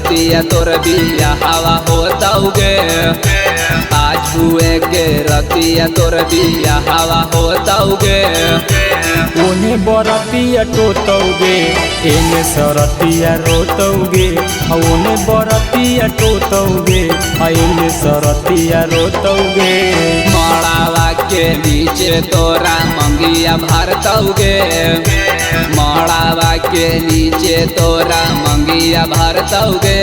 रतिया तोर बिया हवा होतौगे आज हुए के रतिया तोर बिया हवा होतौगे ओने बरतिया टोतौगे एने सरतिया रोतौगे ओने बरतिया टोतौगे एने सरतिया रोतौगे मड़ावा के नीचे तोरा मंगिया भरतौगे मड़ावा के नीचे तोरा मंगिया भरतौगे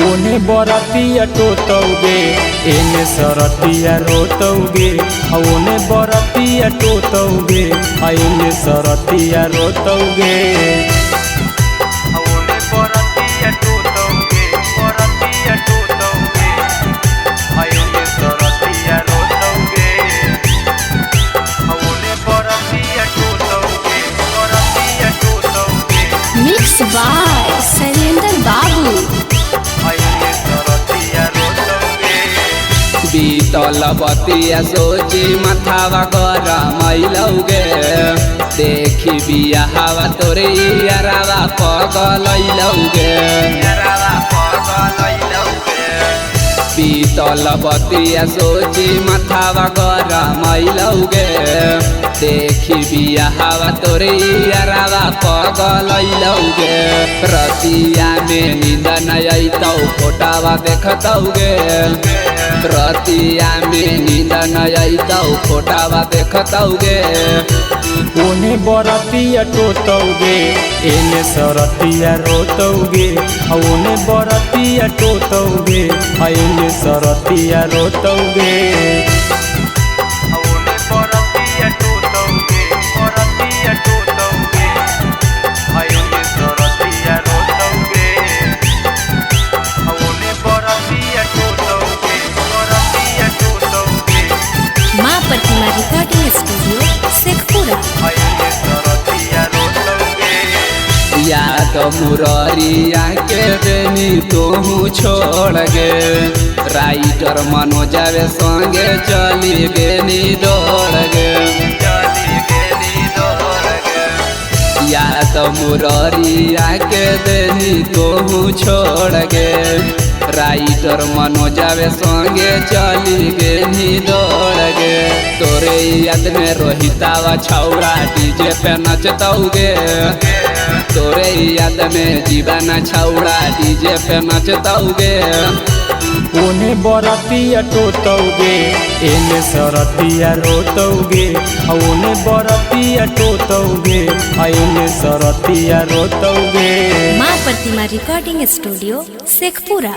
ओने बरतिया टोतौगे एने सरतिया रोतौगे ओने बरतिया टोतौगे एने सरतिया रोतौगे ओने बरतिया टोतौगे बरतिया टोतौगे एने सरतिया रोतौगे ओने बरतिया टोतौगे बरतिया टोतौगे मिक्स बाय शैलेंद्र बाबू। बीतल बतिया सोची मथावा गरमैलौगे देखी बिया हवा तोरे यारावा पगलैलौगे बीतल बतिया सोची मथावा गरमैलौगे देखी बिया हवा तोरे यारावा पगलैलौगे रतिया में नींद न अइतौ फोटावा देखतौगे रतिया में नींद न अइतौ फोटावा देखतौगे ओने बरतिया टोतौगे एने सरतिया रोतौगे ओने बरतिया टोतौगे एने सरतिया रोतौगे ओने बरतिया टोतौगे बरतिया टोतौगे एने सरतिया रोतौगे ओने बरतिया टोतौगे बरतिया टोतौगे माँ प्रतिमा रिकॉर्डिंग स्टूडियो शेखपुरा। याद मुररिया के बेनी तोहू छोड़ गे राइटर मनोजवे संगे चली गेनी दौड़ गे याद मुररिया के बेनी तोहू छोड़ गे राइटर मनोजवे संगे चली गेनी दौड़ गे तोरे याद में रोहितावा छौड़ा डीजे पे नचतौगे तोरे याद में जीवाना छौड़ा डीजे पे नचतौगे ओने बरतिया टोतौगे एने सरतिया रोतौगे ओने बरतिया टोतौगे एने सरतिया रोतौगे। माँ प्रतिमा रिकॉर्डिंग स्टूडियो शेखपुरा।